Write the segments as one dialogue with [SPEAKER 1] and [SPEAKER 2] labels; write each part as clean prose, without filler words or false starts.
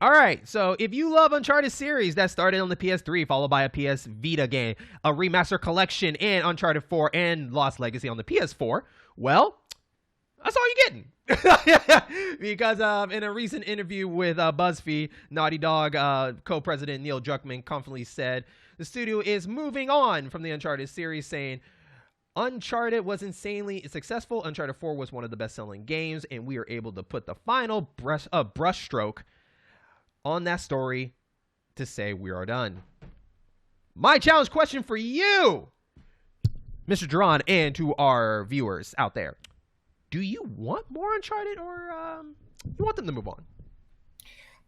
[SPEAKER 1] All right, so if you love Uncharted series that started on the PS3, followed by a PS Vita game, a remaster collection, and Uncharted 4 and Lost Legacy on the PS4, well, that's all you're getting. Because in a recent interview with BuzzFeed, Naughty Dog co-president Neil Druckmann confidently said the studio is moving on from the Uncharted series, saying Uncharted was insanely successful. Uncharted 4 was one of the best-selling games, and we are able to put the final brushstroke on that story to say we are done. My challenge question for you, Mr. Duran, and to our viewers out there. Do you want more Uncharted, or you want them to move on?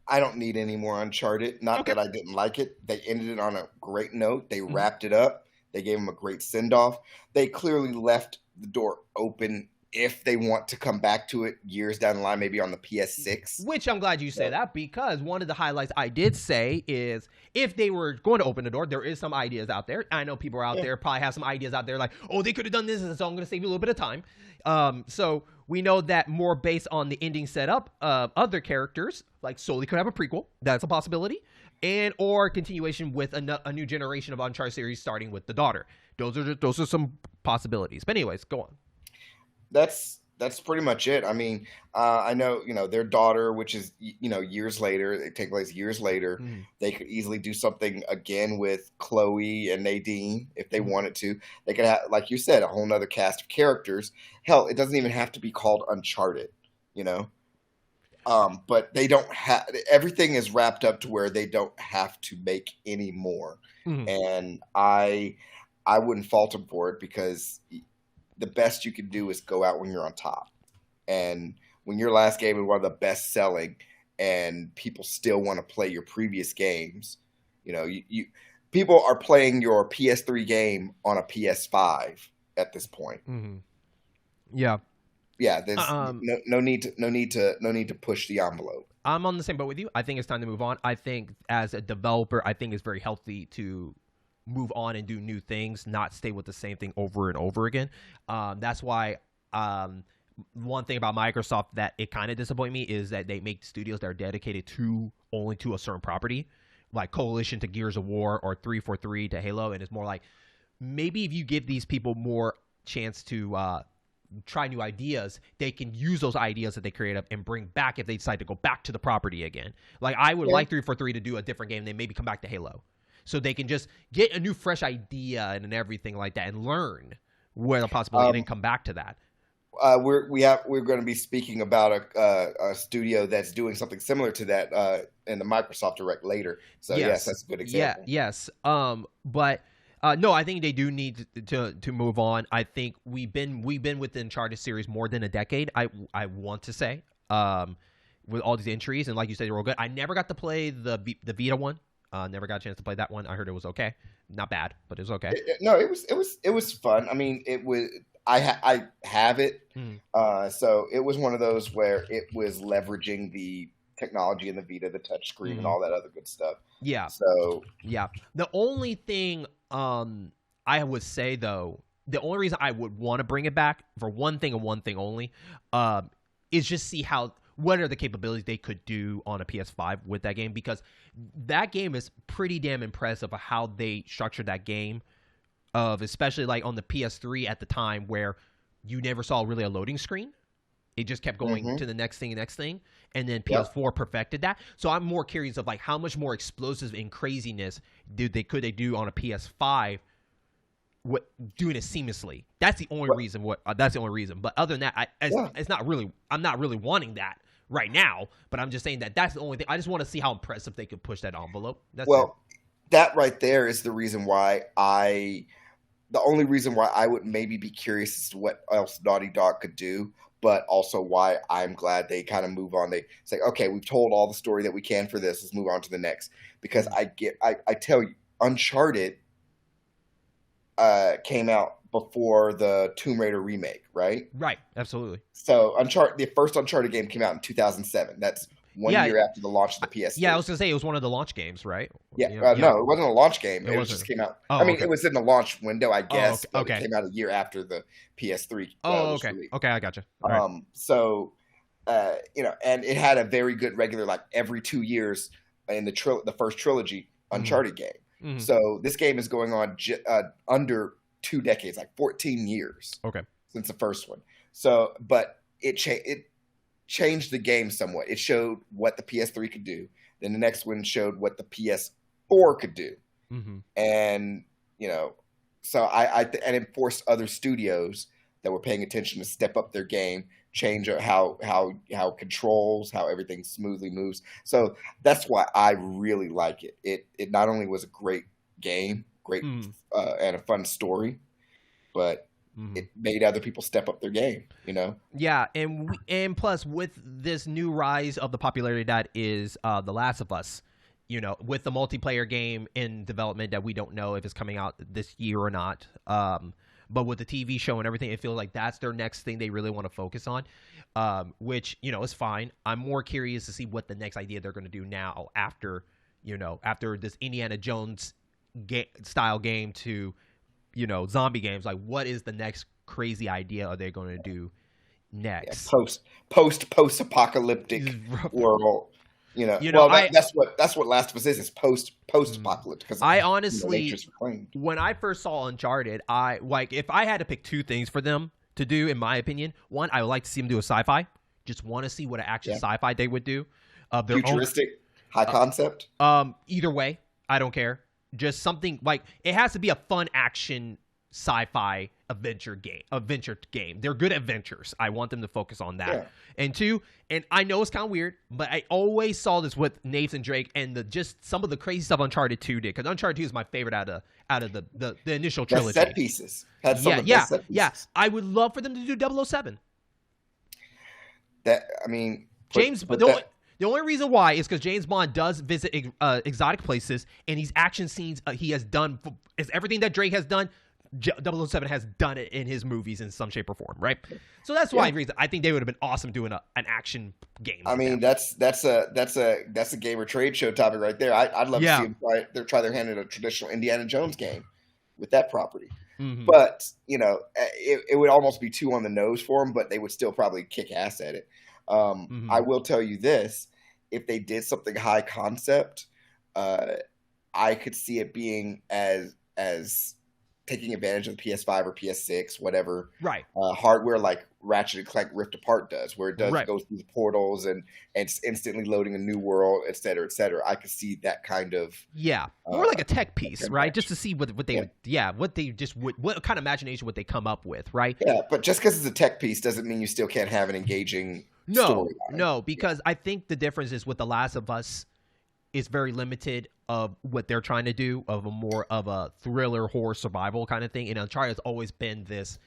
[SPEAKER 2] I don't need any more Uncharted. Not that I didn't like it. They ended it on a great note. They wrapped it up. They gave him a great send-off. They clearly left the door open if they want to come back to it years down the line, maybe on the PS6.
[SPEAKER 1] Which I'm glad you say that, because one of the highlights I did say is if they were going to open the door, there is some ideas out there. I know people are out there probably have some ideas out there like, oh, they could have done this, so I'm going to save you a little bit of time. So we know that more based on the ending setup, other characters like Sully could have a prequel. That's a possibility. And or continuation with a new generation of Uncharted series starting with the daughter. Those are some possibilities. But anyways, go on.
[SPEAKER 2] That's pretty much it. I mean, I know, their daughter, which is, years later, it takes place years later. They could easily do something again with Chloe and Nadine if they wanted to. They could have, like you said, a whole nother cast of characters. Hell, it doesn't even have to be called Uncharted, but they don't have, everything is wrapped up to where they don't have to make any more. And I wouldn't fault them for it, because the best you can do is go out when you're on top. And when your last game is one of the best selling and people still want to play your previous games, you people are playing your PS3 game on a PS5 at this point.
[SPEAKER 1] Yeah.
[SPEAKER 2] Yeah. There's no need to push the envelope.
[SPEAKER 1] I'm on the same boat with you. I think it's time to move on. I think as a developer, I think it's very healthy to move on and do new things, not stay with the same thing over and over again. That's why one thing about Microsoft that it kind of disappoints me is that they make studios that are dedicated only to a certain property, like Coalition to Gears of War or 343 to Halo, and it's more like maybe if you give these people more chance to try new ideas, they can use those ideas that they create up and bring back if they decide to go back to the property again. Like I would like 343 to do a different game, and then maybe come back to Halo. So they can just get a new, fresh idea and everything like that, and learn where the possibility, and then come back to that.
[SPEAKER 2] We're going to be speaking about a studio that's doing something similar to that in the Microsoft Direct later. So yes, that's a good example.
[SPEAKER 1] Yes. But no, I think they do need to move on. I think we've been with the Uncharted series more than a decade. I want to say with all these entries, and like you said, they're all good. I never got to play the Vita one. Never got a chance to play that one. I heard it was okay, not bad, but it was okay.
[SPEAKER 2] It was fun. I mean, it was. I have it, so it was one of those where it was leveraging the technology in the Vita, the touchscreen, and all that other good stuff. Yeah. So
[SPEAKER 1] yeah, the only thing I would say though, the only reason I would want to bring it back for one thing and one thing only, is just see what are the capabilities they could do on a PS5 with that game, because that game is pretty damn impressive of how they structured that game, especially like on the PS3 at the time where you never saw really a loading screen. It just kept going to the next thing, and then PS4 perfected that. So I'm more curious of like how much more explosive and craziness could they do on a PS5 doing it seamlessly. That's the only reason. That's the only reason. But other than that, it's not really. I'm not really wanting that right now. But I'm just saying that's the only thing. I just want to see how impressive they could push that envelope.
[SPEAKER 2] That right there is the reason why the only reason why I would maybe be curious as to what else Naughty Dog could do, but also why I'm glad they kind of move on. They say, okay, we've told all the story that we can for this. Let's move on to the next. Because I tell you, Uncharted came out before the Tomb Raider remake, right?
[SPEAKER 1] Right, absolutely.
[SPEAKER 2] So the first Uncharted game came out in 2007. That's 1 year after the launch of the PS3.
[SPEAKER 1] Yeah, I was going to say it was one of the launch games, right?
[SPEAKER 2] No, it wasn't a launch game. It just came out. It was in the launch window, I guess. It came out a year after the PS3 was released.
[SPEAKER 1] Okay, I gotcha.
[SPEAKER 2] So and it had a very good regular, like every 2 years in the first trilogy Uncharted game.
[SPEAKER 1] Mm-hmm.
[SPEAKER 2] So this game is going on under 2 decades, like 14 years.
[SPEAKER 1] Okay.
[SPEAKER 2] Since the first one. So, but it changed the game somewhat. It showed what the PS3 could do. Then the next one showed what the PS4 could do.
[SPEAKER 1] Mm-hmm.
[SPEAKER 2] And, so and it forced other studios that were paying attention to step up their game, change how controls, how everything smoothly moves. So that's why I really like it. It not only was a great game, and a fun story, but it made other people step up their game,
[SPEAKER 1] Yeah, and plus with this new rise of the popularity that is The Last of Us, with the multiplayer game in development that we don't know if it's coming out this year or not. But with the TV show and everything, it feels like that's their next thing they really want to focus on, which, is fine. I'm more curious to see what the next idea they're going to do now after this Indiana Jones style game to, zombie games. Like, what is the next crazy idea are they going to do next?
[SPEAKER 2] Yeah, post-apocalyptic world. That's what Last of Us is. It's post-apocalyptic. Because
[SPEAKER 1] I honestly, when I first saw Uncharted, if I had to pick two things for them to do, in my opinion, one, I would like to see them do a sci-fi. Just want to see what an action sci-fi they would do.
[SPEAKER 2] Futuristic, high concept.
[SPEAKER 1] Either way, I don't care. Just something like it has to be a fun action sci-fi adventure game. They're good adventures. I want them to focus on that. Yeah. And two, and I know it's kind of weird, but I always saw this with Nathan Drake and just some of the crazy stuff Uncharted 2 did, because Uncharted 2 is my favorite out of the initial trilogy.
[SPEAKER 2] Set pieces.
[SPEAKER 1] Yeah. I would love for them to do 007. The only reason why is because James Bond does visit exotic places, and these action scenes he has done is everything that Drake has done. 007 has done it in his movies in some shape or form, right? So that's why I think they would have been awesome doing an action game.
[SPEAKER 2] I mean, that's a gamer trade show topic right there. I'd love to see them try their hand at a traditional Indiana Jones game with that property. Mm-hmm. But it would almost be too on the nose for them, but they would still probably kick ass at it. I will tell you this: if they did something high concept, I could see it being as taking advantage of the PS5 or PS6, whatever, hardware like Ratchet and Clank Rift Apart does, where it goes through the portals and it's instantly loading a new world, et cetera, et cetera. I could see that kind of
[SPEAKER 1] more like a tech piece, right? Just to see what kind of imagination would they come up with, right?
[SPEAKER 2] Yeah, but just because it's a tech piece doesn't mean you still can't have an engaging story.
[SPEAKER 1] No, because I think the difference is with The Last of Us, it's very limited of what they're trying to do, of a more of a thriller, horror, survival kind of thing. And Uncharted has always been this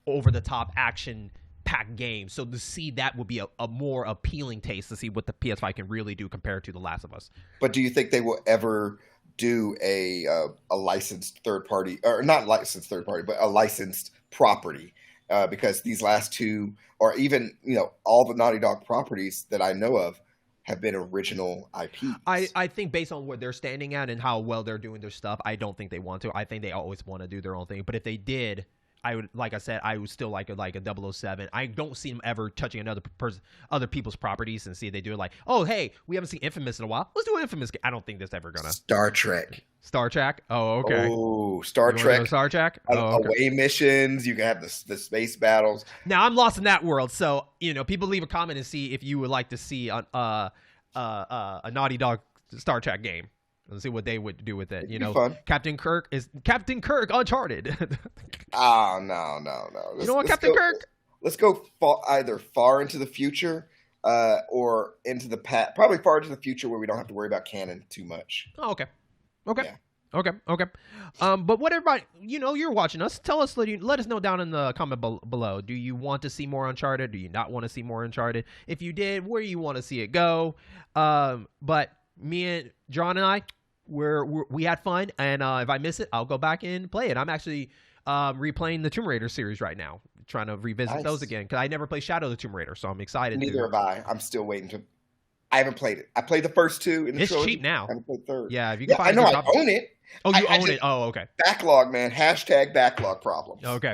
[SPEAKER 1] over-the-top action-packed game. So to see that would be a more appealing taste to see what the PS5 can really do compared to The Last of Us.
[SPEAKER 2] But do you think they will ever do a licensed third-party, or not licensed third-party, but a licensed property? Because these last two, or even all the Naughty Dog properties that I know of, have been original IPs.
[SPEAKER 1] I think based on where they're standing at and how well they're doing their stuff, I don't think they want to. I think they always want to do their own thing. But if they did, I would, like I said, I would still like a 007. I don't see them ever touching other people's properties and see if they do it like, oh, hey, we haven't seen Infamous in a while. Let's do an Infamous game. I don't think that's ever gonna.
[SPEAKER 2] Star Trek.
[SPEAKER 1] Oh, okay.
[SPEAKER 2] Oh, Star Trek.
[SPEAKER 1] Star Trek. Oh, okay.
[SPEAKER 2] Away missions. You can have the space battles.
[SPEAKER 1] Now I'm lost in that world. So people leave a comment and see if you would like to see a Naughty Dog Star Trek game. Let's see what they would do with it.
[SPEAKER 2] Fun.
[SPEAKER 1] Captain Kirk Uncharted.
[SPEAKER 2] Oh, no.
[SPEAKER 1] You know what, Captain Kirk?
[SPEAKER 2] Let's go either far into the future or into the past. Probably far into the future where we don't have to worry about canon too much.
[SPEAKER 1] Oh, okay.
[SPEAKER 2] Yeah.
[SPEAKER 1] Okay. But what everybody, you're watching us. Tell us, let us know down in the comment below. Do you want to see more Uncharted? Do you not want to see more Uncharted? If you did, where do you want to see it go? But me and John and I, we had fun, and if I miss it, I'll go back and play it. I'm actually replaying the Tomb Raider series right now, trying to revisit those again, because I never played Shadow of the Tomb Raider, so I'm excited.
[SPEAKER 2] Neither have I. I'm still waiting to. I haven't played it. I played the first two in the trilogy.
[SPEAKER 1] It's cheap now.
[SPEAKER 2] I haven't played third.
[SPEAKER 1] Yeah, if you can find
[SPEAKER 2] I know. I own it.
[SPEAKER 1] Oh, you own it. Oh, okay.
[SPEAKER 2] Backlog, man. #backlog problem.
[SPEAKER 1] Okay.